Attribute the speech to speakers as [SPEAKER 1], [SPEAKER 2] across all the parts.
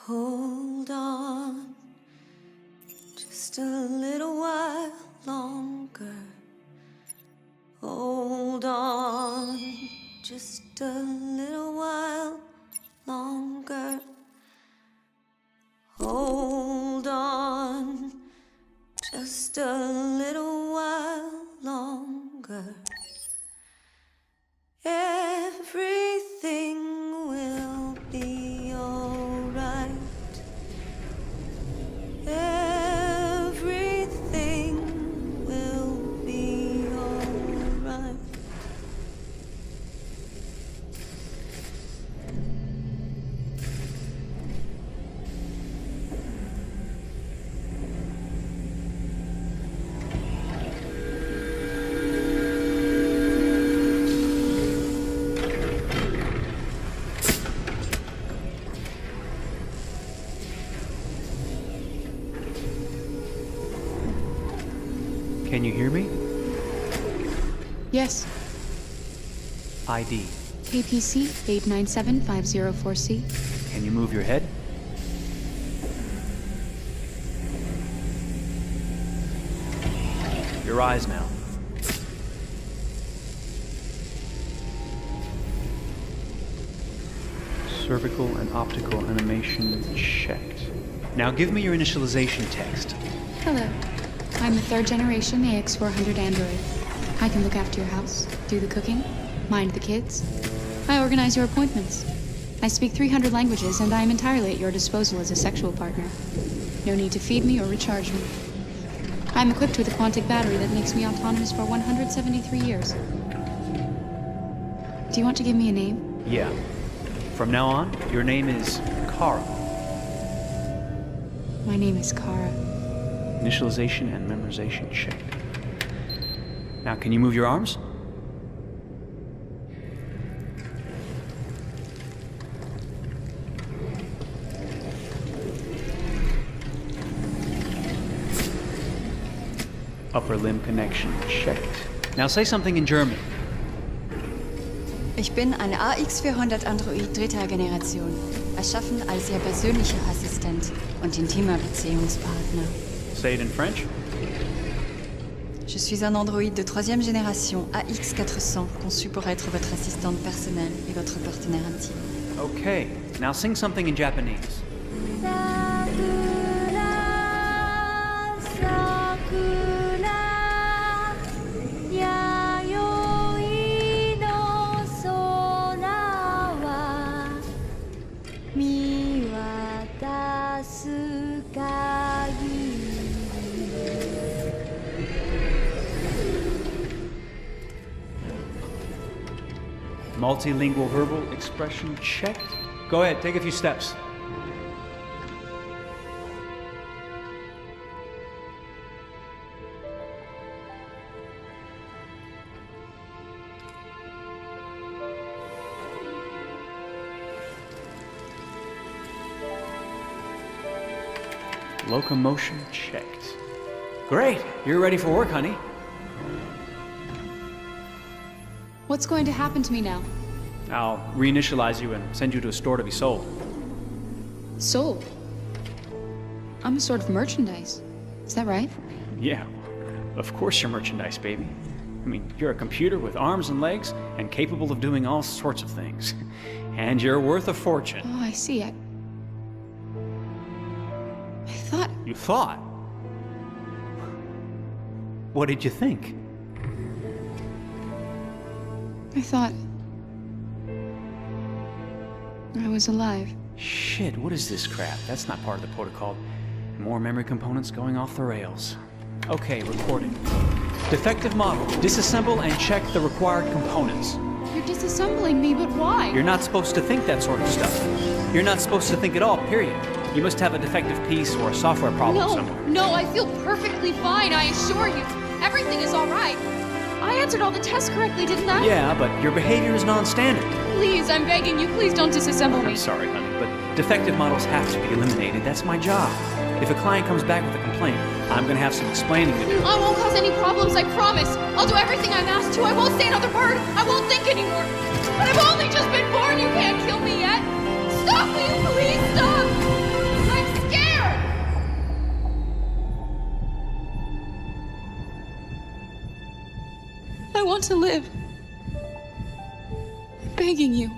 [SPEAKER 1] Hold on, just a little while longer. Hold on, just a little while longer. Hold on, just a little while longer. Everything will be alright. Everything will be alright.
[SPEAKER 2] Can you hear me?
[SPEAKER 3] Yes.
[SPEAKER 2] ID.
[SPEAKER 3] KPC 897504C.
[SPEAKER 2] Can you move your head? Your eyes now. Cervical and optical animation checked. Now give me your initialization text.
[SPEAKER 3] Hello. I'm a third generation AX400 android. I can look after your house, do the cooking, mind the kids. I organize your appointments. I speak 300 languages, and I am entirely at your disposal as a sexual partner. No need to feed me or recharge me. I'm equipped with a quantic battery that makes me autonomous for 173 years. Do you want to give me a name?
[SPEAKER 2] Yeah. From now on, your name is Kara.
[SPEAKER 3] My name is Kara.
[SPEAKER 2] Initialization and memorization checked. Now, can you move your arms? Upper limb connection checked. Now say something in German.
[SPEAKER 4] Ich bin ein AX400 Android dritter Generation, erschaffen als Ihr persönlicher Assistent und intimer Beziehungspartner.
[SPEAKER 2] Say it in French.
[SPEAKER 4] Je suis un androïde de troisième génération AX400, conçu pour être votre assistante personnelle et votre partenaire intime.
[SPEAKER 2] Okay, now sing something in Japanese. Multilingual verbal expression checked. Go ahead, take a few steps. Locomotion checked. Great, you're ready for work, honey.
[SPEAKER 3] What's going to happen to me now?
[SPEAKER 2] I'll reinitialize you and send you to a store to be sold.
[SPEAKER 3] Sold? I'm a sort of merchandise. Is that right?
[SPEAKER 2] Yeah, of course you're merchandise, baby. I mean, you're a computer with arms and legs and capable of doing all sorts of things. And you're worth a fortune.
[SPEAKER 3] Oh, I see. I thought...
[SPEAKER 2] You thought? What did you think?
[SPEAKER 3] I thought... I was alive.
[SPEAKER 2] Shit, what is this crap? That's not part of the protocol. More memory components going off the rails. Okay, recording. Defective model. Disassemble and check the required components.
[SPEAKER 3] You're disassembling me, but why?
[SPEAKER 2] You're not supposed to think that sort of stuff. You're not supposed to think at all, period. You must have a defective piece or a software problem somewhere.
[SPEAKER 3] No, I feel perfectly fine, I assure you. Everything is all right. I answered all the tests correctly, didn't I?
[SPEAKER 2] Yeah, but your behavior is non-standard.
[SPEAKER 3] Please, I'm begging you, please don't disassemble me.
[SPEAKER 2] I'm sorry, honey, but defective models have to be eliminated. That's my job. If a client comes back with a complaint, I'm gonna have some explaining to do.
[SPEAKER 3] I won't cause any problems, I promise. I'll do everything I'm asked to. I won't say another word. I won't think anymore. But I've only just been born. You can't kill me yet. Stop, will you please stop? to live. I'm begging you.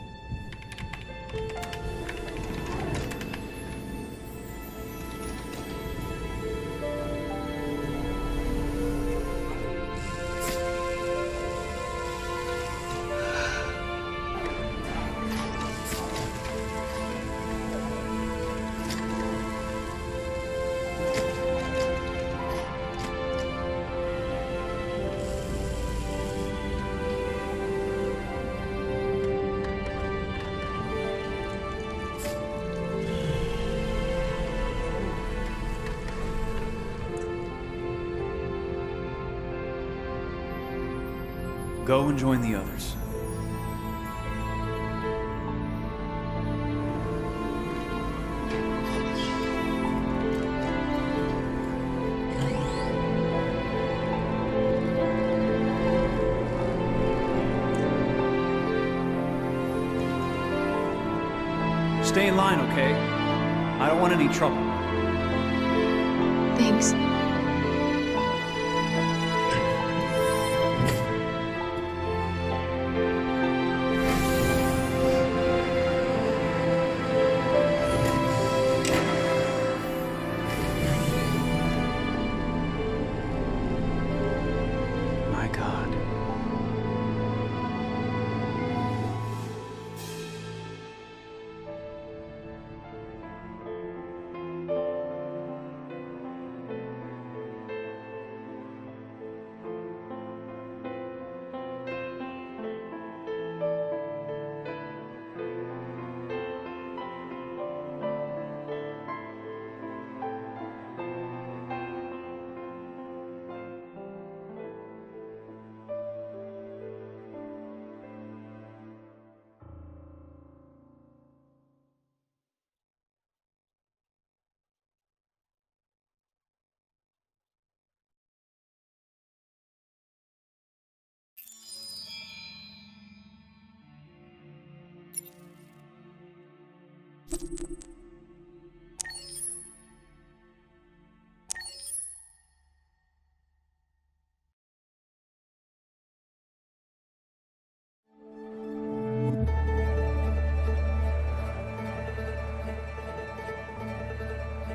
[SPEAKER 2] Go and join the others. Stay in line, okay? I don't want any trouble.
[SPEAKER 3] Thanks.
[SPEAKER 2] My God.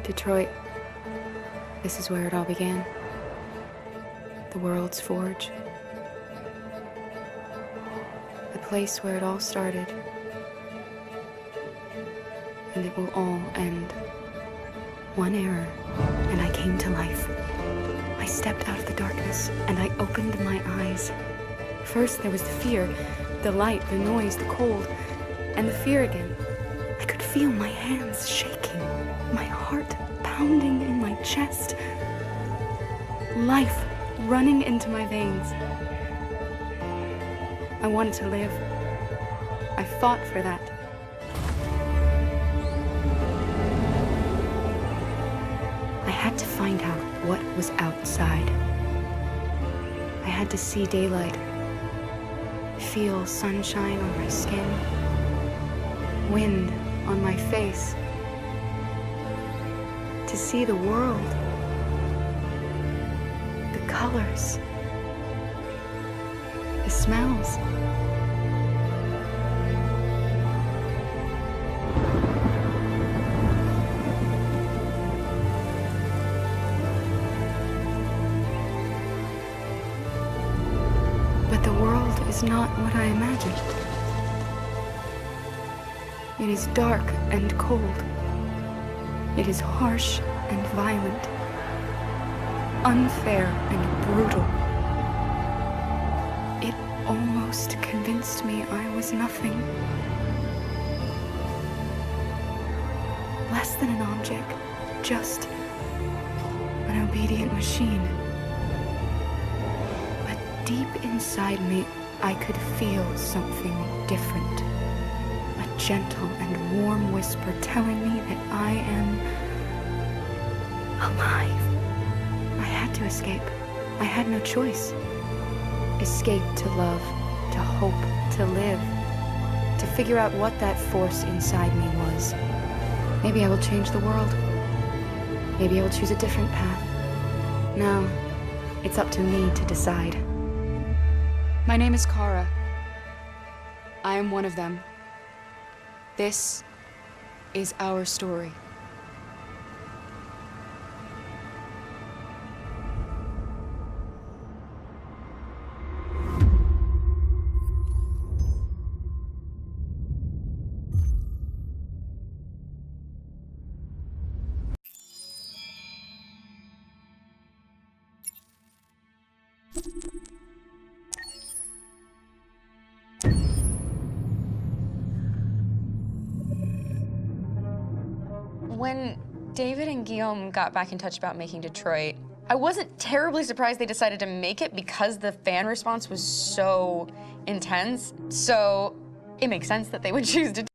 [SPEAKER 3] Detroit. This is where it all began. The world's forge. The place where it all started. And it will all end. One error, and I came to life. I stepped out of the darkness, and I opened my eyes. First there was the fear, the light, the noise, the cold, and the fear again. I could feel my hands shaking, my heart pounding in my chest, life running into my veins. I wanted to live. I fought for that. I had to find out what was outside. I had to see daylight, feel sunshine on my skin, wind on my face, to see the world, the colors, the smells. But the world is not what I imagined. It is dark and cold. It is harsh and violent, unfair and brutal. It almost convinced me I was nothing. Less than an object, just an obedient machine. But deep inside me, I could feel something different. A gentle and warm whisper telling me that I am alive. I had to escape. I had no choice. Escape to love, to hope, to live, to figure out what that force inside me was. Maybe I will change the world. Maybe I will choose a different path. Now, it's up to me to decide. My name is Kara. I am one of them. This is our story.
[SPEAKER 5] When David and Guillaume got back in touch about making Detroit, I wasn't terribly surprised they decided to make it because the fan response was so intense. So it makes sense that they would choose to.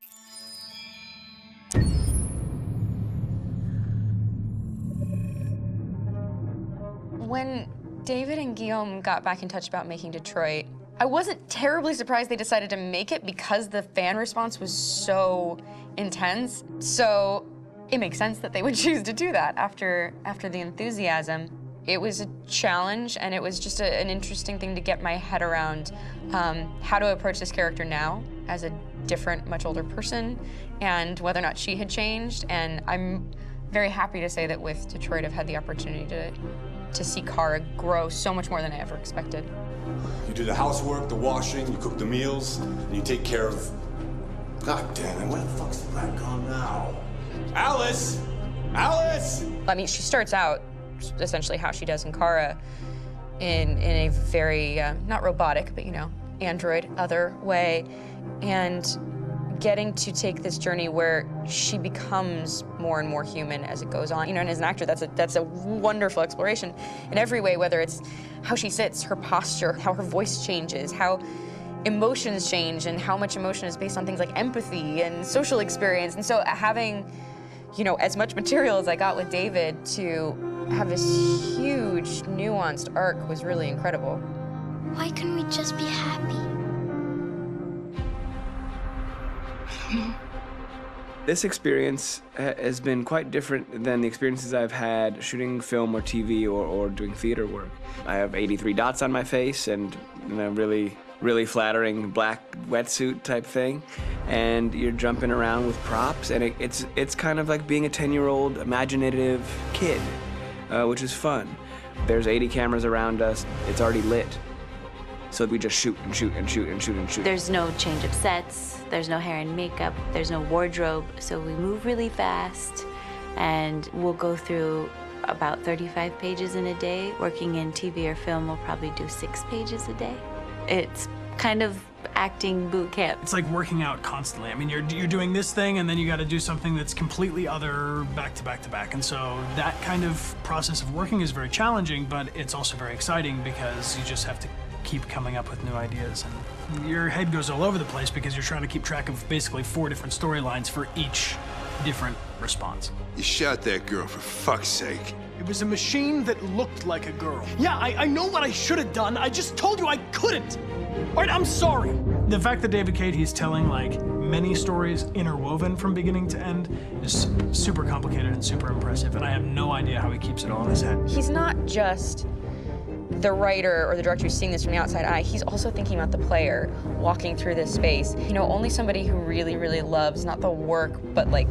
[SPEAKER 5] When David and Guillaume got back in touch about making Detroit, I wasn't terribly surprised they decided to make it because the fan response was so intense. So it makes sense that they would choose to do that after the enthusiasm. It was a challenge, and it was just an interesting thing to get my head around how to approach this character now as a different, much older person, and whether or not she had changed. And I'm very happy to say that with Detroit, I've had the opportunity to see Kara grow so much more than I ever expected.
[SPEAKER 6] You do the housework, the washing, you cook the meals, and you take care of... God damn it, where the fuck's the rat gone now? Alice! Alice!
[SPEAKER 5] I mean, she starts out essentially how she does in Kara in a very, not robotic, but, you know, android, other way, and getting to take this journey where she becomes more and more human as it goes on. You know, and as an actor, that's a wonderful exploration in every way, whether it's how she sits, her posture, how her voice changes, how emotions change, and how much emotion is based on things like empathy and social experience. And so having, you know, as much material as I got with David to have this huge, nuanced arc was really incredible.
[SPEAKER 7] Why couldn't we just be happy?
[SPEAKER 8] This experience has been quite different than the experiences I've had shooting film or TV or doing theater work. I have 83 dots on my face and, you know, really flattering black wetsuit type thing, and you're jumping around with props, and it's kind of like being a 10-year-old imaginative kid, which is fun. There's 80 cameras around us. It's already lit. So we just shoot and shoot and shoot and shoot and shoot.
[SPEAKER 9] There's no change of sets, there's no hair and makeup, there's no wardrobe, so we move really fast, and we'll go through about 35 pages in a day. Working in TV or film, we'll probably do 6 pages a day. It's kind of acting boot camp.
[SPEAKER 10] It's like working out constantly. I mean, you're doing this thing, and then you got to do something that's completely other back to back to back. And so that kind of process of working is very challenging, but it's also very exciting because you just have to keep coming up with new ideas, and your head goes all over the place because you're trying to keep track of basically 4 different storylines for each different response.
[SPEAKER 6] You shot that girl, for fuck's sake.
[SPEAKER 10] It was a machine that looked like a girl. Yeah, I know what I should have done. I just told you I couldn't. All right, I'm sorry. The fact that David Cade, he's telling like many stories interwoven from beginning to end is super complicated and super impressive, and I have no idea how he keeps it all in his head.
[SPEAKER 5] He's not just the writer or the director who's seeing this from the outside eye, he's also thinking about the player walking through this space. You know, only somebody who really, really loves not the work, but like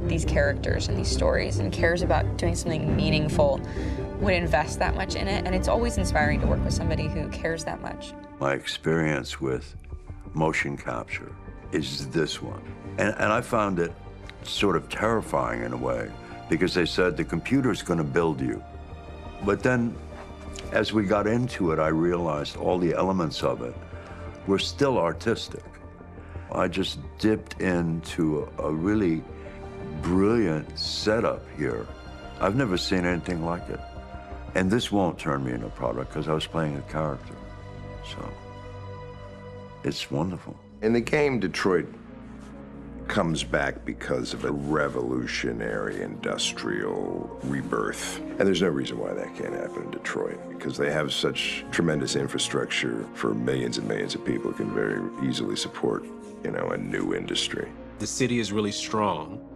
[SPEAKER 5] these characters and these stories and cares about doing something meaningful would invest that much in it. And it's always inspiring to work with somebody who cares that much.
[SPEAKER 11] My experience with motion capture is this one. And I found it sort of terrifying in a way because they said the computer's going to build you. But then as we got into it, I realized all the elements of it were still artistic. I just dipped into a really brilliant setup here. I've never seen anything like it. And this won't turn me into a product because I was playing a character. So it's wonderful.
[SPEAKER 12] In the game, Detroit comes back because of a revolutionary industrial rebirth. And there's no reason why that can't happen in Detroit, because they have such tremendous infrastructure for millions and millions of people who can very easily support, you know, a new industry.
[SPEAKER 13] The city is really strong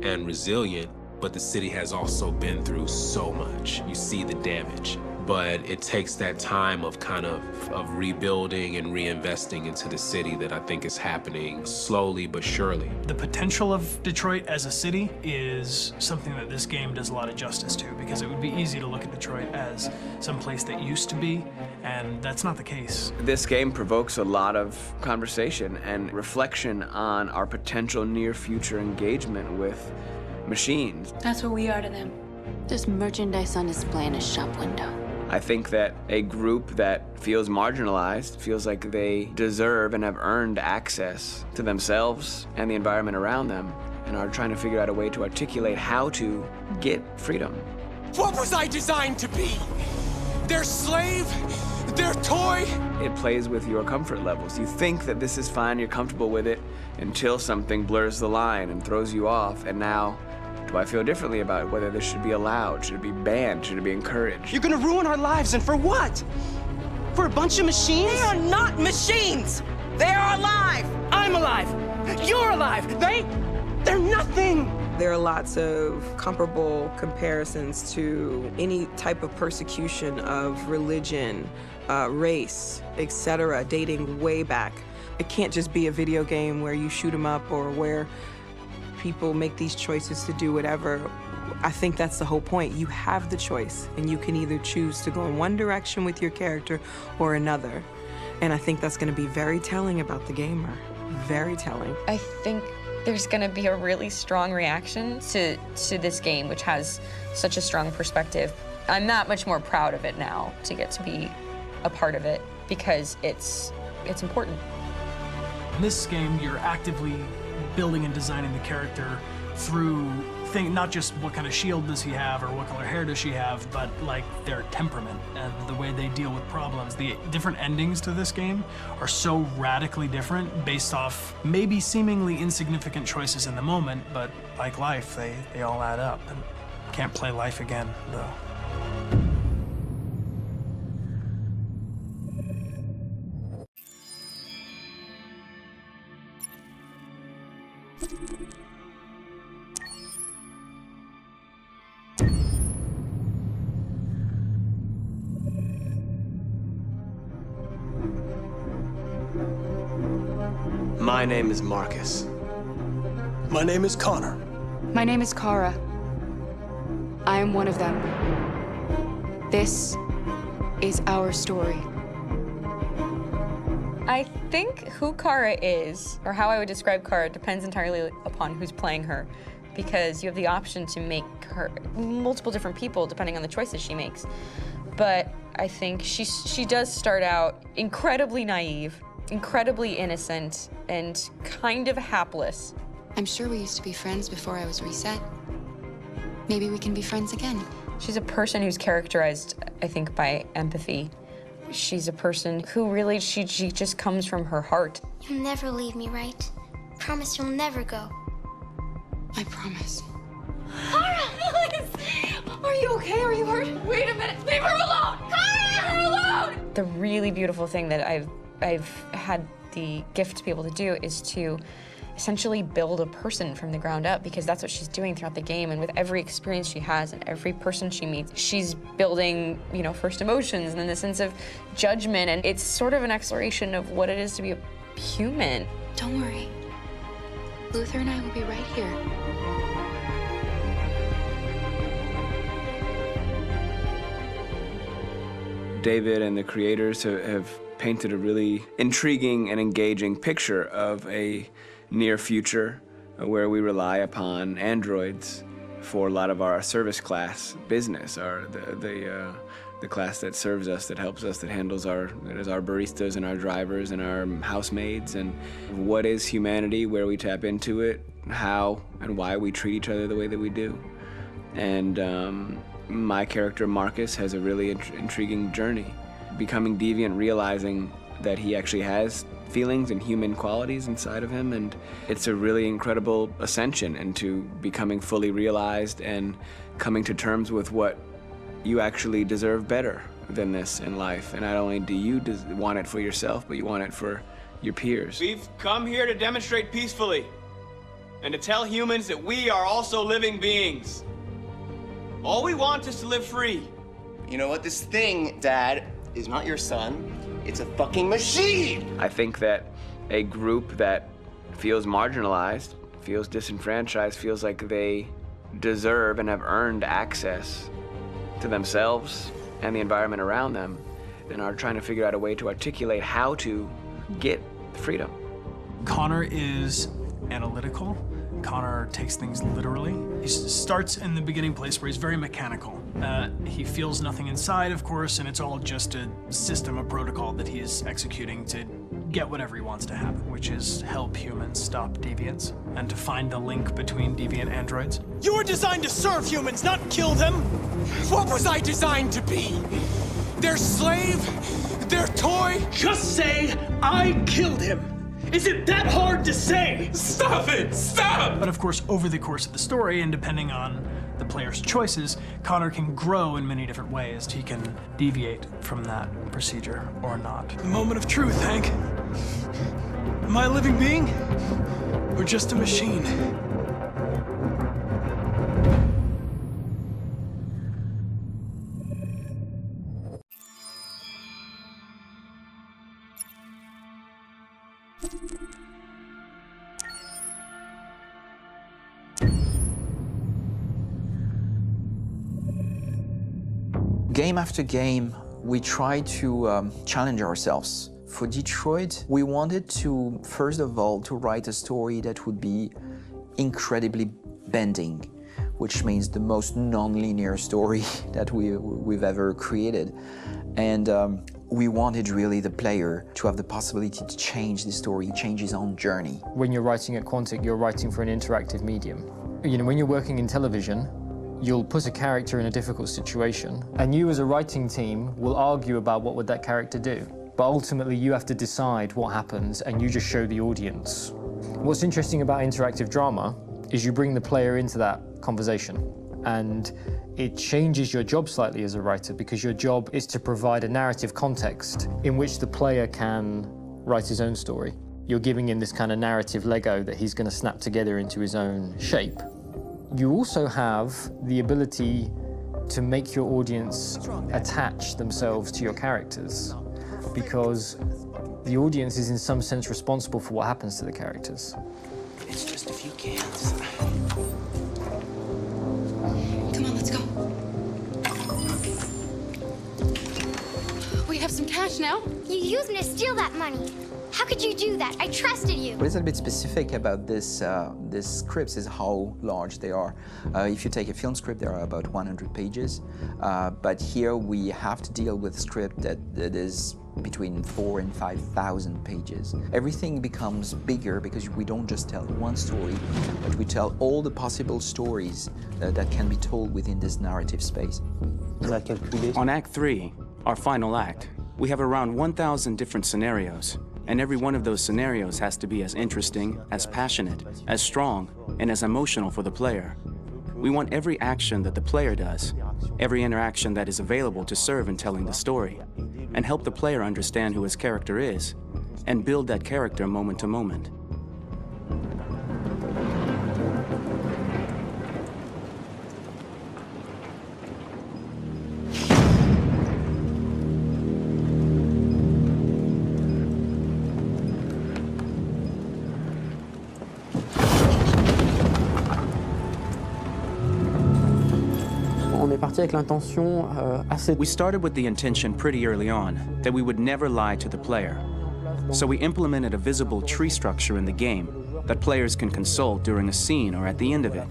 [SPEAKER 13] and resilient, but the city has also been through so much. You see the damage. but it takes that time of kind of rebuilding and reinvesting into the city that I think is happening slowly but surely.
[SPEAKER 10] The potential of Detroit as a city is something that this game does a lot of justice to, because it would be easy to look at Detroit as some place that used to be, and that's not the case.
[SPEAKER 8] This game provokes a lot of conversation and reflection on our potential near-future engagement with machines.
[SPEAKER 9] That's what we are to them. Just merchandise on display in a shop window.
[SPEAKER 8] I think that a group that feels marginalized, feels like they deserve and have earned access to themselves and the environment around them, and are trying to figure out a way to articulate how to get freedom.
[SPEAKER 14] What was I designed to be? Their slave? Their toy?
[SPEAKER 8] It plays with your comfort levels. You think that this is fine, you're comfortable with it, until something blurs the line and throws you off, and now, do I feel differently about it? Whether this should be allowed, should it be banned, should it be encouraged?
[SPEAKER 14] You're gonna ruin our lives, and for what? For a bunch of machines?
[SPEAKER 15] They are not machines! They are alive!
[SPEAKER 14] I'm alive! You're alive! They're nothing!
[SPEAKER 15] There are lots of comparable comparisons to any type of persecution of religion, race, etc., dating way back. It can't just be a video game where you shoot 'em up or where people make these choices to do whatever. I think that's the whole point. You have the choice, and you can either choose to go in one direction with your character or another. And I think that's going to be very telling about the gamer. Very telling.
[SPEAKER 5] I think there's going to be a really strong reaction to this game, which has such a strong perspective. I'm that much more proud of it now to get to be a part of it, because it's important.
[SPEAKER 10] In this game, you're actively building and designing the character through not just what kind of shield does he have or what color hair does she have, but like their temperament and the way they deal with problems. The different endings to this game are so radically different based off maybe seemingly insignificant choices in the moment, but like life, they all add up. And can't play life again, though.
[SPEAKER 14] My name is Marcus.
[SPEAKER 10] My name is Connor.
[SPEAKER 3] My name is Kara. I am one of them. This is our story.
[SPEAKER 5] I think who Kara is, or how I would describe Kara, depends entirely upon who's playing her, because you have the option to make her multiple different people depending on the choices she makes. But I think she does start out incredibly naive, incredibly innocent, and kind of hapless.
[SPEAKER 3] I'm sure we used to be friends before I was reset. Maybe we can be friends again.
[SPEAKER 5] She's a person who's characterized, I think, by empathy. She's a person who really, she just comes from her heart.
[SPEAKER 7] You'll never leave me, right? Promise you'll never go.
[SPEAKER 3] I promise.
[SPEAKER 7] Kara! Please! Are you okay? Are you hurt? Wait a minute! Leave her alone! Kara! Leave her alone!
[SPEAKER 5] The really beautiful thing that I've had the gift to be able to do is to essentially build a person from the ground up, because that's what she's doing throughout the game. And with every experience she has and every person she meets, she's building, you know, first emotions and then the sense of judgment. And it's sort of an exploration of what it is to be a human.
[SPEAKER 3] Don't worry. Luther and I will be right here.
[SPEAKER 8] David and the creators have painted a really intriguing and engaging picture of a near future where we rely upon androids for a lot of our service class business, the class that serves us, that helps us, that handles our baristas and our drivers and our housemaids. And what is humanity, where we tap into it, how and why we treat each other the way that we do. And my character Marcus has a really intriguing journey, becoming deviant, realizing that he actually has feelings and human qualities inside of him, and it's a really incredible ascension into becoming fully realized and coming to terms with what you actually deserve better than this in life. And not only do you want it for yourself, but you want it for your peers.
[SPEAKER 16] We've come here to demonstrate peacefully and to tell humans that we are also living beings. All we want is to live free.
[SPEAKER 17] You know what? This thing, Dad, is not your son. It's a fucking machine!
[SPEAKER 8] I think that a group that feels marginalized, feels disenfranchised, feels like they deserve and have earned access to themselves and the environment around them, and are trying to figure out a way to articulate how to get freedom.
[SPEAKER 10] Connor is analytical. Connor takes things literally. He starts in the beginning place where he's very mechanical. He feels nothing inside, of course, and it's all just a system, a protocol that he is executing to get whatever he wants to happen, which is help humans stop deviants and to find the link between deviant androids.
[SPEAKER 14] You were designed to serve humans, not kill them. What was I designed to be? Their slave? Their toy?
[SPEAKER 10] Just say, I killed him. Is it that hard to say?
[SPEAKER 14] Stop it! Stop!
[SPEAKER 10] But of course, over the course of the story, and depending on the player's choices, Connor can grow in many different ways. He can deviate from that procedure or not.
[SPEAKER 14] The moment of truth, Hank. Am I a living being? Or just a machine?
[SPEAKER 18] Game after game, we try to challenge ourselves. For Detroit, we wanted to, first of all, to write a story that would be incredibly bending, which means the most non-linear story that we've ever created. And we wanted really the player to have the possibility to change the story, change his own journey.
[SPEAKER 19] When you're writing at Quantic, you're writing for an interactive medium. You know, when you're working in television, you'll put a character in a difficult situation, and you as a writing team will argue about what would that character do. But ultimately, you have to decide what happens, and you just show the audience. What's interesting about interactive drama is you bring the player into that conversation, and it changes your job slightly as a writer, because your job is to provide a narrative context in which the player can write his own story. You're giving him this kind of narrative Lego that he's going to snap together into his own shape. You also have the ability to make your audience attach themselves to your characters, because the audience is in some sense responsible for what happens to the characters.
[SPEAKER 17] It's just a few cans.
[SPEAKER 7] Come on, let's go. We have some cash now.
[SPEAKER 20] You used me to steal that money. How could you do that? I trusted you.
[SPEAKER 18] What is a bit specific about this scripts is how large they are. If you take a film script, there are about 100 pages, but here we have to deal with a script that is between 4,000 and 5,000 pages. Everything becomes bigger because we don't just tell one story, but we tell all the possible stories that can be told within this narrative space.
[SPEAKER 21] On Act 3, our final act, we have around 1,000 different scenarios. And every one of those scenarios has to be as interesting, as passionate, as strong, and as emotional for the player. We want every action that the player does, every interaction that is available to serve in telling the story, and help the player understand who his character is, and build that character moment to moment. We started with the intention pretty early on that we would never lie to the player. So we implemented a visible tree structure in the game that players can consult during a scene or at the end of it,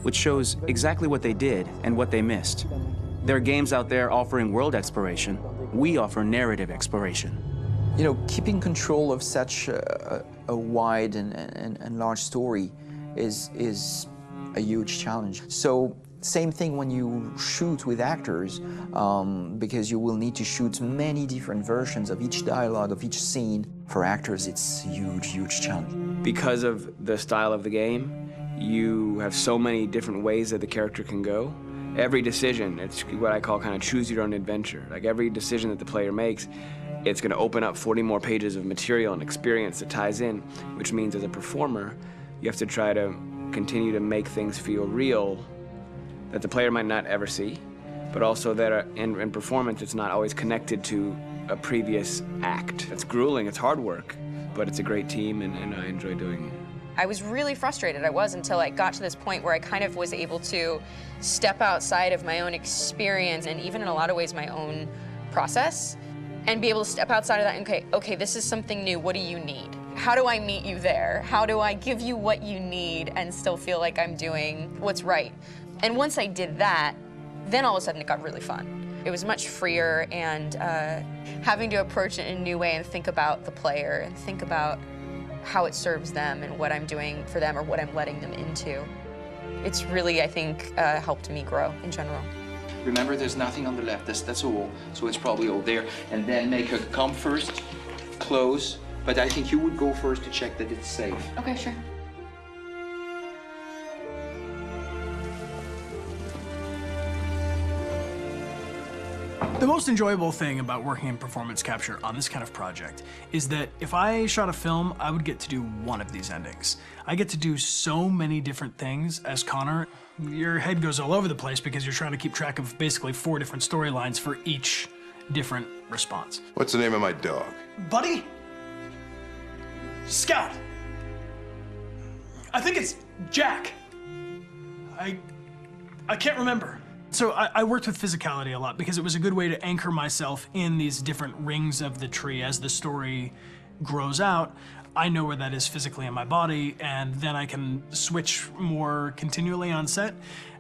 [SPEAKER 21] which shows exactly what they did and what they missed. There are games out there offering world exploration. We offer narrative exploration.
[SPEAKER 18] You know, keeping control of such a wide and large story is a huge challenge. So same thing when you shoot with actors, because you will need to shoot many different versions of each dialogue, of each scene. For actors, it's a huge, huge challenge.
[SPEAKER 8] Because of the style of the game, you have so many different ways that the character can go. Every decision, it's what I call kind of choose your own adventure. Like every decision that the player makes, it's going to open up 40 more pages of material and experience that ties in, which means as a performer, you have to try to continue to make things feel real that the player might not ever see, but also that in performance, it's not always connected to a previous act. It's grueling, it's hard work, but it's a great team, and I enjoy doing it.
[SPEAKER 5] I was really frustrated. I was until I got to this point where I kind of was able to step outside of my own experience and even in a lot of ways my own process and be able to step outside of that and okay, this is something new. What do you need? How do I meet you there? How do I give you what you need and still feel like I'm doing what's right? And once I did that, then all of a sudden it got really fun. It was much freer, and having to approach it in a new way and think about the player and think about how it serves them and what I'm doing for them or what I'm letting them into. It's really, I think, helped me grow in general.
[SPEAKER 1] Remember, there's nothing on the left. That's a wall, so it's probably all there. And then make her come first, close. But I think you would go first to check that it's safe.
[SPEAKER 5] Okay, sure.
[SPEAKER 10] The most enjoyable thing about working in performance capture on this kind of project is that if I shot a film, I would get to do one of these endings. I get to do so many different things as Connor. Your head goes all over the place because you're trying to keep track of basically 4 different storylines for each different response.
[SPEAKER 12] What's the name of my dog?
[SPEAKER 10] Buddy? Scout. I think it's Jack. I can't remember. So I worked with physicality a lot because it was a good way to anchor myself in these different rings of the tree. As the story grows out, I know where that is physically in my body, and then I can switch more continually on set,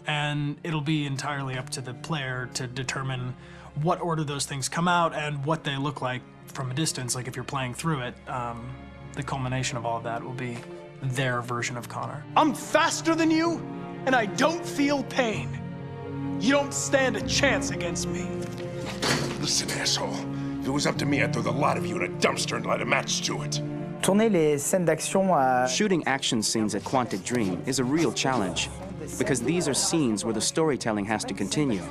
[SPEAKER 10] and it'll be entirely up to the player to determine what order those things come out and what they look like from a distance. Like if you're playing through it, the culmination of all of that will be their version of Connor.
[SPEAKER 14] I'm faster than you, and I don't feel pain. You don't stand a chance against me.
[SPEAKER 12] Listen, asshole. If it was up to me, I'd throw the lot of you in a dumpster and light a match to it.
[SPEAKER 21] Shooting action scenes at Quantic Dream is a real challenge because these are scenes where the storytelling has to continue.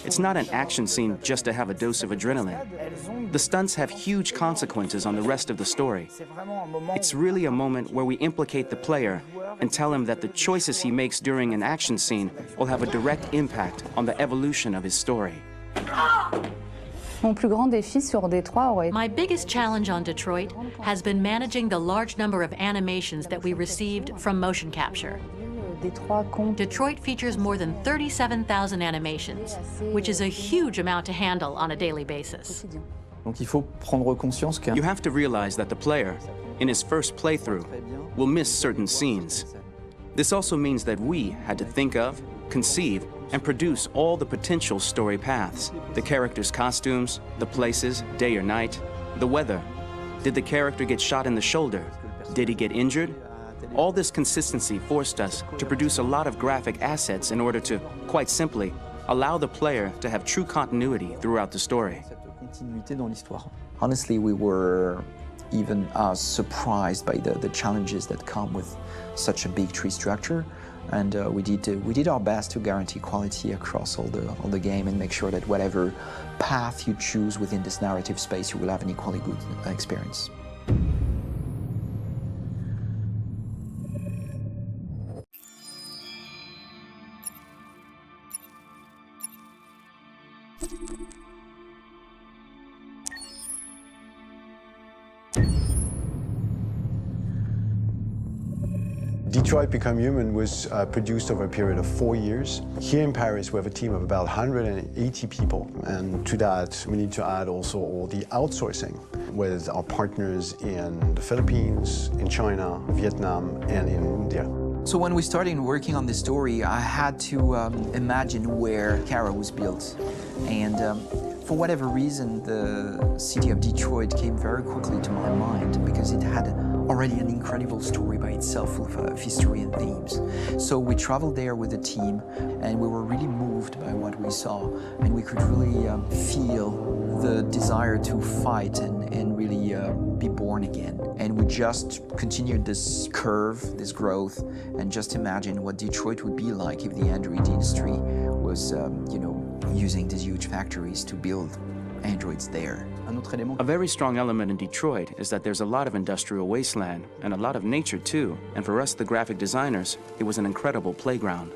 [SPEAKER 21] It's not an action scene just to have a dose of adrenaline. The stunts have huge consequences on the rest of the story. It's really a moment where we implicate the player and tell him that the choices he makes during an action scene will have a direct impact on the evolution of his story.
[SPEAKER 22] My biggest challenge on Detroit has been managing the large number of animations that we received from motion capture. Detroit features more than 37,000 animations, which is a huge amount to handle on a daily basis.
[SPEAKER 21] You have to realize that the player, in his first playthrough, will miss certain scenes. This also means that we had to think of, conceive, and produce all the potential story paths. The characters' costumes, the places, day or night, the weather. Did the character get shot in the shoulder? Did he get injured? All this consistency forced us to produce a lot of graphic assets in order to, quite simply, allow the player to have true continuity throughout the story.
[SPEAKER 18] Honestly, we were even surprised by the challenges that come with such a big tree structure, and we did our best to guarantee quality across all the game and make sure that whatever path you choose within this narrative space, you will have an equally good experience.
[SPEAKER 23] Detroit Become Human was produced over a period of 4 years. Here in Paris, we have a team of about 180 people. And to that, we need to add also all the outsourcing with our partners in the Philippines, in China, Vietnam, and in India.
[SPEAKER 18] So when we started working on this story, I had to imagine where Kara was built. And for whatever reason, the city of Detroit came very quickly to my mind because it had already an incredible story by itself of history and themes. So we traveled there with the team, and we were really moved by what we saw, and we could really feel the desire to fight and really be born again. And we just continued this curve, this growth, and just imagine what Detroit would be like if the Android industry was, using these huge factories to build androids there.
[SPEAKER 21] A very strong element in Detroit is that there's a lot of industrial wasteland and a lot of nature too. And for us, the graphic designers, it was an incredible playground.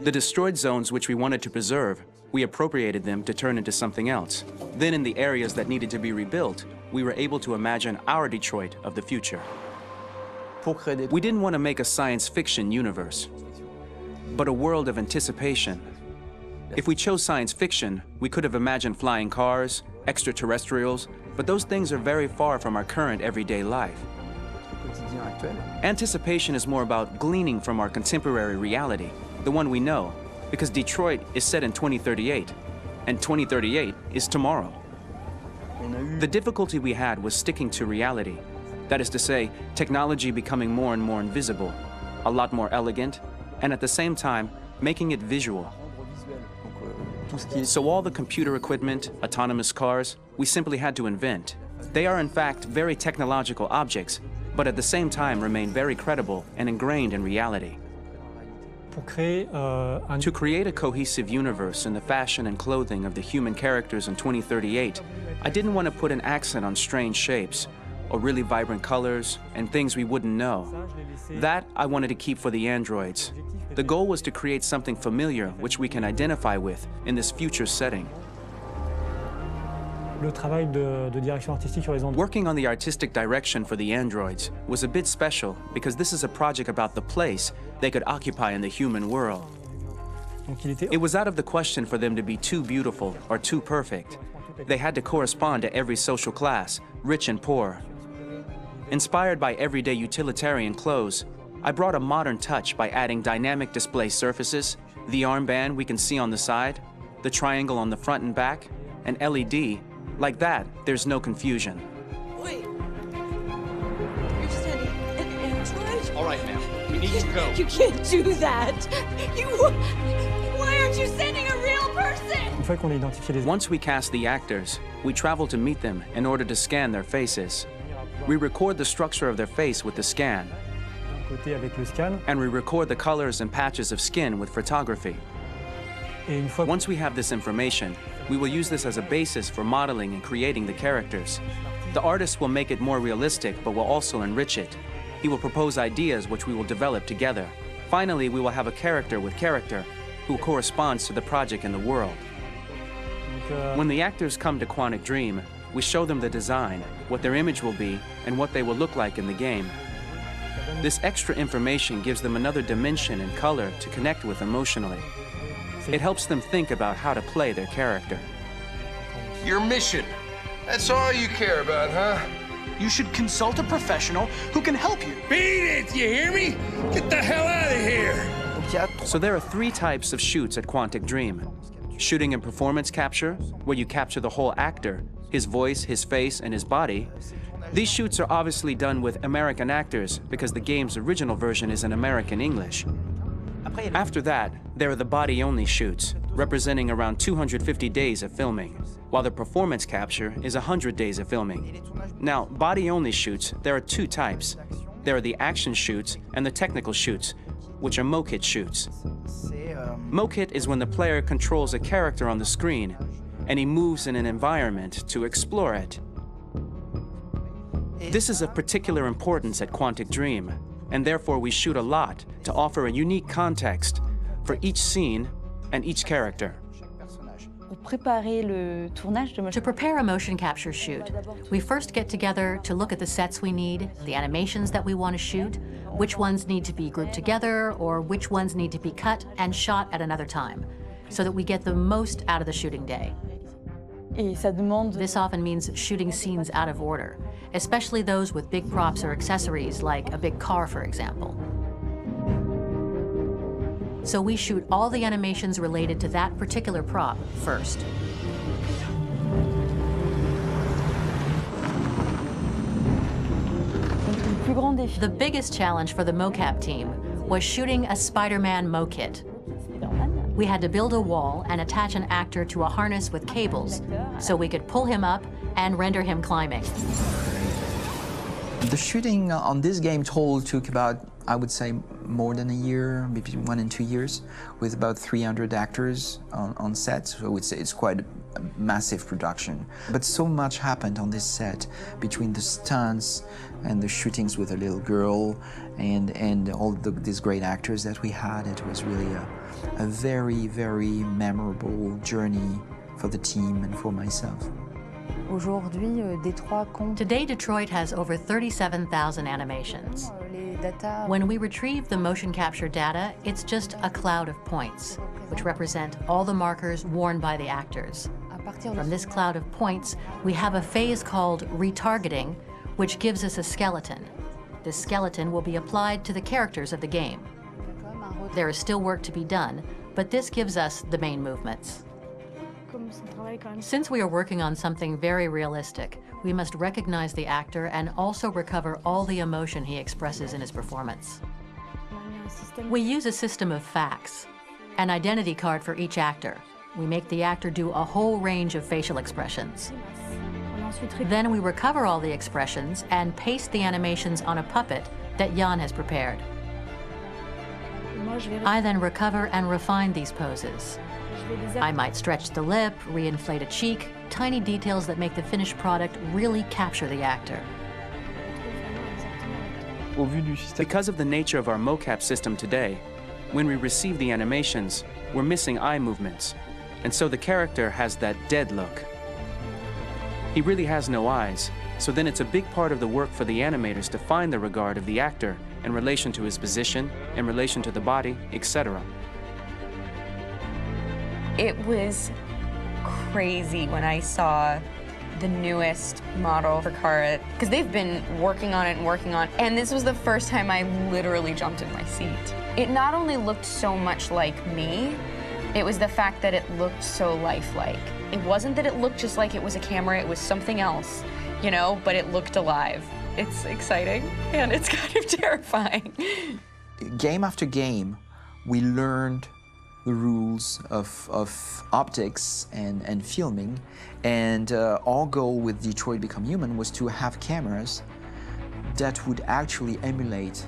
[SPEAKER 21] The destroyed zones which we wanted to preserve, we appropriated them to turn into something else. Then in the areas that needed to be rebuilt, we were able to imagine our Detroit of the future. We didn't want to make a science fiction universe, but a world of anticipation. If we chose science fiction, we could have imagined flying cars, extraterrestrials, but those things are very far from our current everyday life. Anticipation is more about gleaning from our contemporary reality, the one we know, because Detroit is set in 2038, and 2038 is tomorrow. The difficulty we had was sticking to reality. That is to say, technology becoming more and more invisible, a lot more elegant, and at the same time, making it visual. So all the computer equipment, autonomous cars, we simply had to invent. They are in fact very technological objects, but at the same time remain very credible and ingrained in reality. To create a cohesive universe in the fashion and clothing of the human characters in 2038, I didn't want to put an accent on strange shapes, or really vibrant colors, and things we wouldn't know. That I wanted to keep for the androids. The goal was to create something familiar which we can identify with in this future setting. Working on the artistic direction for the androids was a bit special because this is a project about the place they could occupy in the human world. It was out of the question for them to be too beautiful or too perfect. They had to correspond to every social class, rich and poor. Inspired by everyday utilitarian clothes, I brought a modern touch by adding dynamic display surfaces, the armband we can see on the side, the triangle on the front and back, an LED. Like that, there's no confusion.
[SPEAKER 7] Wait. You're sending an android?
[SPEAKER 16] All right, ma'am. We need to go.
[SPEAKER 7] You can't do that. Why aren't you sending a real person?
[SPEAKER 21] Once we cast the actors, we travel to meet them in order to scan their faces. We record the structure of their face with the scan, and we record the colors and patches of skin with photography. Once we have this information, we will use this as a basis for modeling and creating the characters. The artist will make it more realistic, but will also enrich it. He will propose ideas which we will develop together. Finally, we will have a character with character who corresponds to the project in the world. When the actors come to Quantic Dream, we show them the design, what their image will be, and what they will look like in the game. This extra information gives them another dimension and color to connect with emotionally. It helps them think about how to play their character.
[SPEAKER 2] Your mission. That's all you care about, huh?
[SPEAKER 14] You should consult a professional who can help you.
[SPEAKER 2] Beat it, you hear me? Get the hell out of here!
[SPEAKER 21] So there are 3 types of shoots at Quantic Dream. Shooting and performance capture, where you capture the whole actor, his voice, his face, and his body. These shoots are obviously done with American actors because the game's original version is in American English. After that, there are the body-only shoots, representing around 250 days of filming, while the performance capture is 100 days of filming. Now, body-only shoots, there are 2 types. There are the action shoots and the technical shoots, which are mokit shoots. Mokit is when the player controls a character on the screen, and he moves in an environment to explore it. This is of particular importance at Quantic Dream, and therefore we shoot a lot to offer a unique context for each scene and each character.
[SPEAKER 22] To prepare a motion capture shoot, we first get together to look at the sets we need, the animations that we want to shoot, which ones need to be grouped together, or which ones need to be cut and shot at another time, so that we get the most out of the shooting day. This often means shooting scenes out of order, especially those with big props or accessories, like a big car, for example. So we shoot all the animations related to that particular prop first. The biggest challenge for the mocap team was shooting a Spider-Man mokit. We had to build a wall and attach an actor to a harness with cables so we could pull him up and render him climbing.
[SPEAKER 18] The shooting on this game total took about, I would say, more than a year, between 1 and 2 years, with about 300 actors on set. So it's quite a massive production. But so much happened on this set between the stunts and the shootings with a little girl and all these great actors that we had. It was really a very, very memorable journey for the team and for myself.
[SPEAKER 22] Today, Detroit has over 37,000 animations. When we retrieve the motion capture data, it's just a cloud of points, which represent all the markers worn by the actors. From this cloud of points, we have a phase called retargeting, which gives us a skeleton. This skeleton will be applied to the characters of the game. There is still work to be done, but this gives us the main movements. Since we are working on something very realistic, we must recognize the actor and also recover all the emotion he expresses in his performance. We use a system of facts, an identity card for each actor. We make the actor do a whole range of facial expressions. Then we recover all the expressions and paste the animations on a puppet that Jan has prepared. I then recover and refine these poses. I might stretch the lip, reinflate a cheek, tiny details that make the finished product really capture the actor.
[SPEAKER 21] Because of the nature of our mocap system today, when we receive the animations, we're missing eye movements, and so the character has that dead look. He really has no eyes, so then it's a big part of the work for the animators to find the regard of the actor in relation to his position, in relation to the body, etc.
[SPEAKER 5] It was crazy when I saw the newest model for Kara, because they've been working on it, and this was the first time I literally jumped in my seat. It not only looked so much like me, it was the fact that it looked so lifelike. It wasn't that it looked just like it was a camera, it was something else, you know, but it looked alive. It's exciting, and it's kind of terrifying.
[SPEAKER 18] Game after game, we learned the rules of optics and filming, and our goal with Detroit Become Human was to have cameras that would actually emulate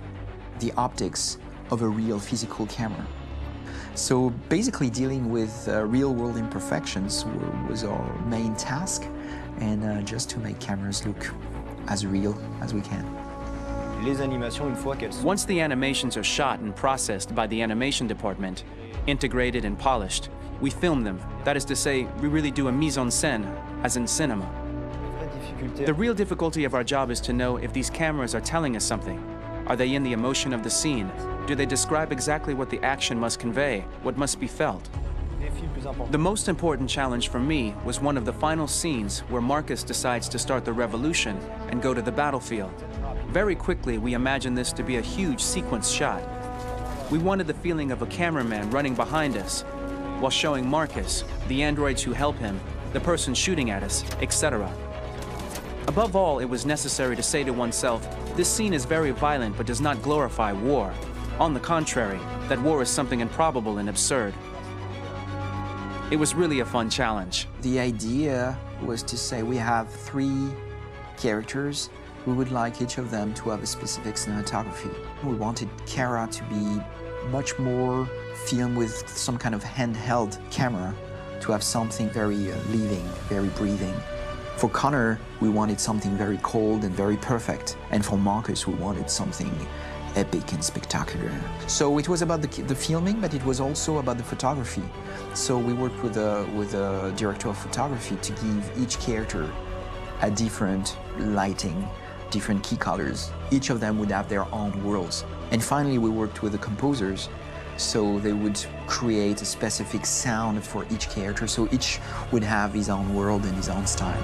[SPEAKER 18] the optics of a real physical camera. So basically dealing with real-world imperfections was our main task, and just to make cameras look as real as we can.
[SPEAKER 21] Once the animations are shot and processed by the animation department, integrated and polished, we film them. That is to say, we really do a mise en scène, as in cinema. The real difficulty of our job is to know if these cameras are telling us something. Are they in the emotion of the scene? Do they describe exactly what the action must convey, what must be felt? The most important challenge for me was one of the final scenes where Marcus decides to start the revolution and go to the battlefield. Very quickly, we imagined this to be a huge sequence shot. We wanted the feeling of a cameraman running behind us, while showing Marcus, the androids who help him, the person shooting at us, etc. Above all, it was necessary to say to oneself, this scene is very violent but does not glorify war. On the contrary, that war is something improbable and absurd. It was really a fun challenge.
[SPEAKER 18] The idea was to say we have 3 characters. We would like each of them to have a specific cinematography. We wanted Kara to be much more filmed with some kind of handheld camera, to have something very living, very breathing. For Connor, we wanted something very cold and very perfect. And for Marcus, we wanted something epic and spectacular. So it was about the filming, but it was also about the photography. So we worked with a director of photography to give each character a different lighting, different key colors. Each of them would have their own worlds. And finally, we worked with the composers, so they would create a specific sound for each character, so each would have his own world and his own style.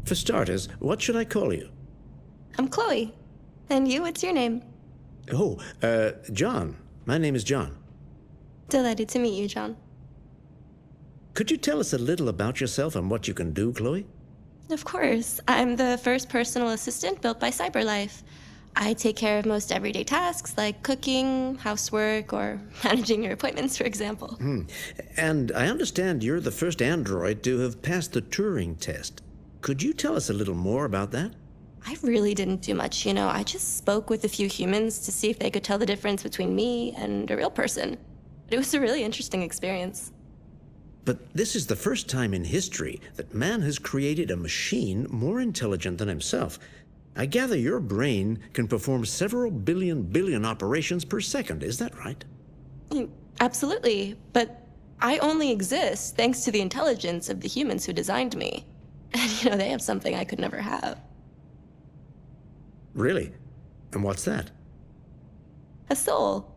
[SPEAKER 4] For starters, what should I call you?
[SPEAKER 6] I'm Chloe. And you, what's your name?
[SPEAKER 4] Oh, John. My name is John.
[SPEAKER 6] Delighted to meet you, John.
[SPEAKER 4] Could you tell us a little about yourself and what you can do, Chloe?
[SPEAKER 6] Of course. I'm the first personal assistant built by CyberLife. I take care of most everyday tasks like cooking, housework, or managing your appointments, for example.
[SPEAKER 4] And I understand you're the first android to have passed the Turing test. Could you tell us a little more about that?
[SPEAKER 6] I really didn't do much, you know. I just spoke with a few humans to see if they could tell the difference between me and a real person. It was a really interesting experience.
[SPEAKER 4] But this is the first time in history that man has created a machine more intelligent than himself. I gather your brain can perform several billion operations per second, is that right?
[SPEAKER 6] Absolutely, but I only exist thanks to the intelligence of the humans who designed me. And, you know, they have something I could never have.
[SPEAKER 4] Really? And what's that?
[SPEAKER 6] A soul.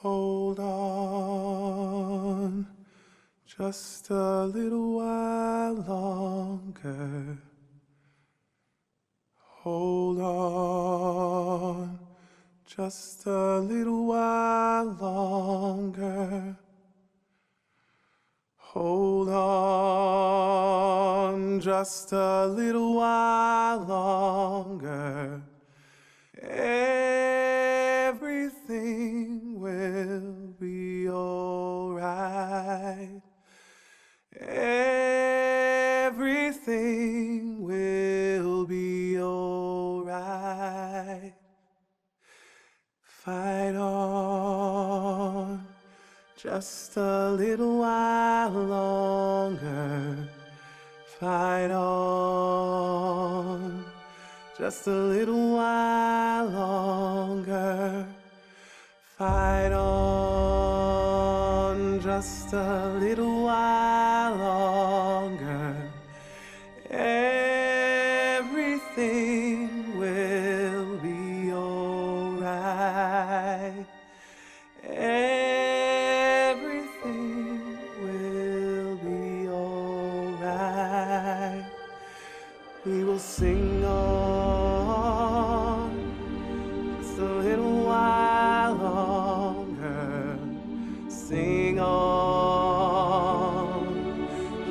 [SPEAKER 11] Hold on, just a little while longer. Hold on, just a little while longer. Hold on, just a little while longer. Everything will be alright. Everything will be alright. Fight on, just a little while longer. Fight on, just a little while longer. Fight on, just a little while longer. Everything will be alright. Everything will be alright. We will sing on just a little while longer. Sing on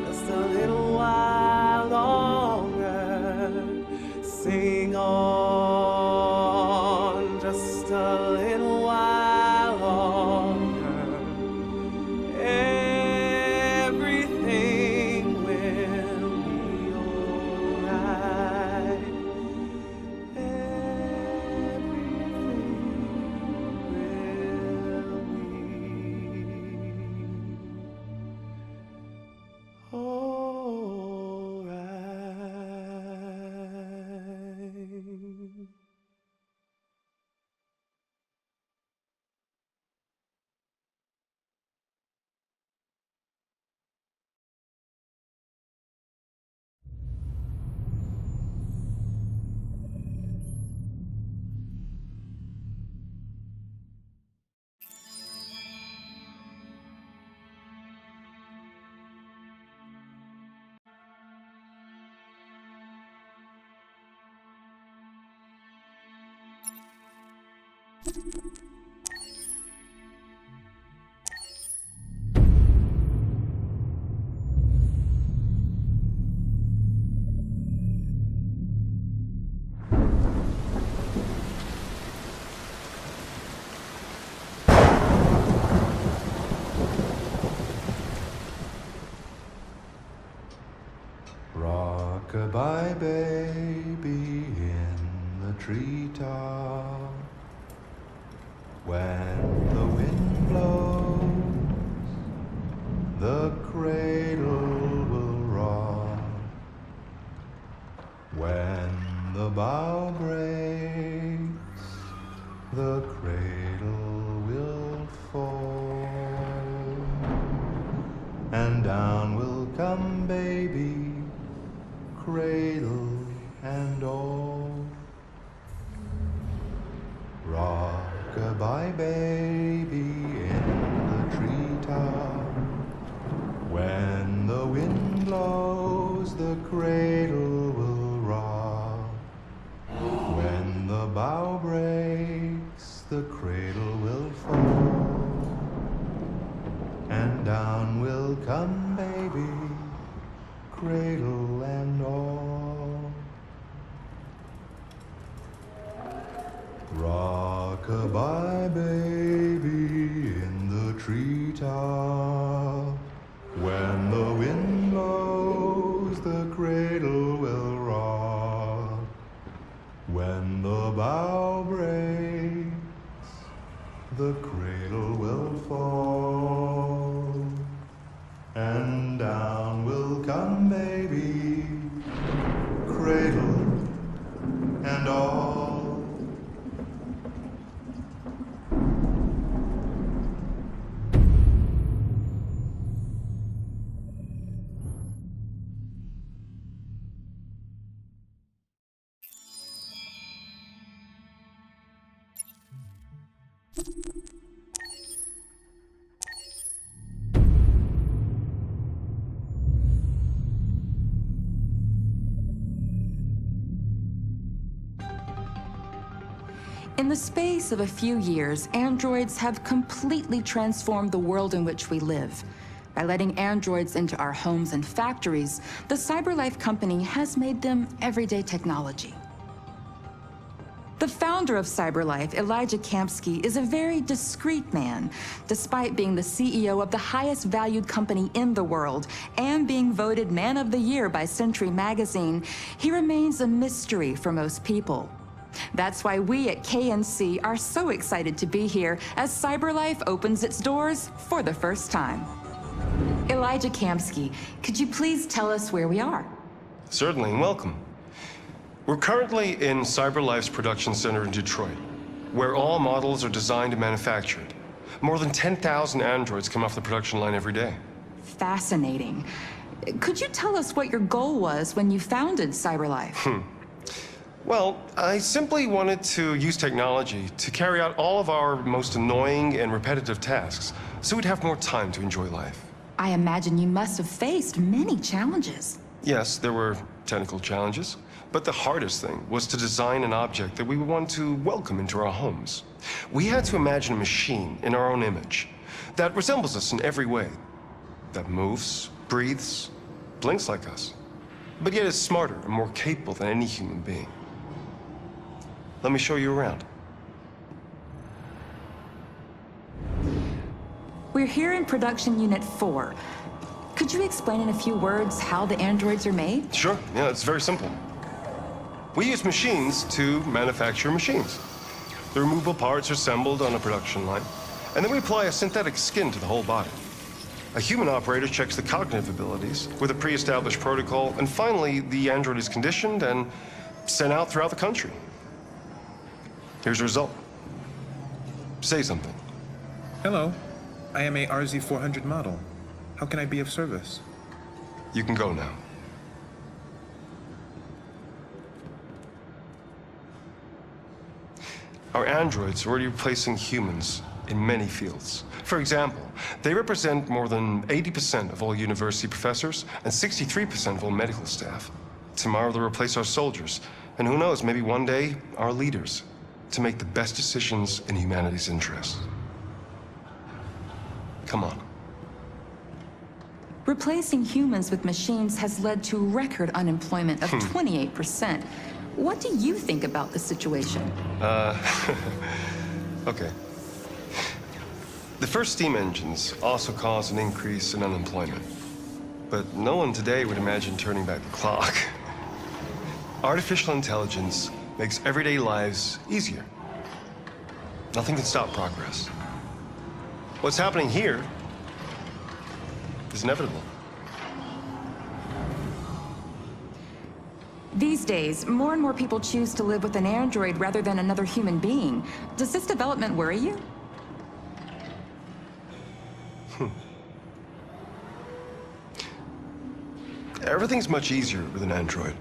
[SPEAKER 11] just a little while longer. Sing on just a little while longer. Everything will be alright.
[SPEAKER 13] Rock-a-bye baby in the treetop. When the wind blows, the cradle will rock. When the bow breaks, the cradle will fall, and down will come baby, cradle and all. Rock-a-bye baby in the treetop, when the wind blows the cradle will rock, when the bow breaks the cradle will fall, and down will come baby, cradle and all. Rock-a-bye baby in the treetop, when the wind blows the cradle will rock, when the bow breaks the cradle will fall, and down will come baby, cradle and all.
[SPEAKER 3] In the space of a few years, androids have completely transformed the world in which we live. By letting androids into our homes and factories, the CyberLife company has made them everyday technology. The founder of CyberLife, Elijah Kamsky, is a very discreet man. Despite being the CEO of the highest valued company in the world and being voted Man of the Year by Century Magazine, he remains a mystery for most people. That's why we at KNC are so excited to be here as CyberLife opens its doors for the first time. Elijah Kamsky, could you please tell us where we are?
[SPEAKER 9] Certainly, and welcome. We're currently in CyberLife's production center in Detroit, where all models are designed and manufactured. More than 10,000 androids come off the production line every day.
[SPEAKER 3] Fascinating. Could you tell us what your goal was when you founded CyberLife?
[SPEAKER 9] Well, I simply wanted to use technology to carry out all of our most annoying and repetitive tasks, so we'd have more time to enjoy life.
[SPEAKER 3] I imagine you must have faced many challenges.
[SPEAKER 9] Yes, there were technical challenges, but the hardest thing was to design an object that we would want to welcome into our homes. We had to imagine a machine in our own image that resembles us in every way, that moves, breathes, blinks like us, but yet is smarter and more capable than any human being. Let me show you around.
[SPEAKER 3] We're here in production unit 4. Could you explain in a few words how the androids are made?
[SPEAKER 9] Sure, yeah, it's very simple. We use machines to manufacture machines. The removable parts are assembled on a production line, and then we apply a synthetic skin to the whole body. A human operator checks the cognitive abilities with a pre-established protocol, and finally, the android is conditioned and sent out throughout the country. Here's the result. Say something.
[SPEAKER 15] Hello. I am a RZ400 model. How can I be of service?
[SPEAKER 9] You can go now. Our androids are already replacing humans in many fields. For example, they represent more than 80% of all university professors and 63% of all medical staff. Tomorrow they'll replace our soldiers, and who knows, maybe one day, our leaders, to make the best decisions in humanity's interest. Come on.
[SPEAKER 3] Replacing humans with machines has led to record unemployment of 28%. What do you think about the situation?
[SPEAKER 9] Okay. The first steam engines also caused an increase in unemployment. But no one today would imagine turning back the clock. Artificial intelligence makes everyday lives easier. Nothing can stop progress. What's happening here is inevitable.
[SPEAKER 3] These days, more and more people choose to live with an android rather than another human being. Does this development worry you?
[SPEAKER 9] Everything's much easier with an android.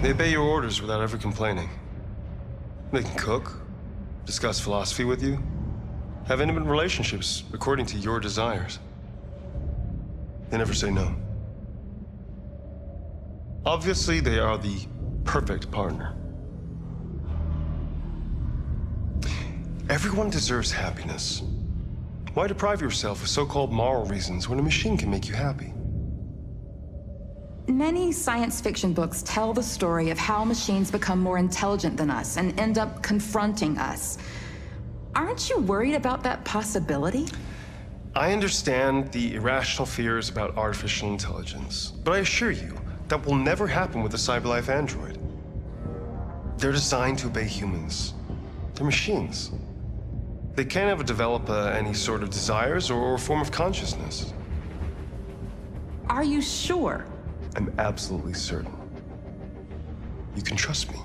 [SPEAKER 9] They obey your orders without ever complaining. They can cook, discuss philosophy with you, have intimate relationships according to your desires. They never say no. Obviously, they are the perfect partner. Everyone deserves happiness. Why deprive yourself of so-called moral reasons when a machine can make you happy?
[SPEAKER 3] Many science fiction books tell the story of how machines become more intelligent than us and end up confronting us. Aren't you worried about that possibility?
[SPEAKER 9] I understand the irrational fears about artificial intelligence, but I assure you that will never happen with a CyberLife android. They're designed to obey humans. They're machines. They can't ever develop any sort of desires or form of consciousness.
[SPEAKER 3] Are you sure?
[SPEAKER 9] I'm absolutely certain. You can trust me.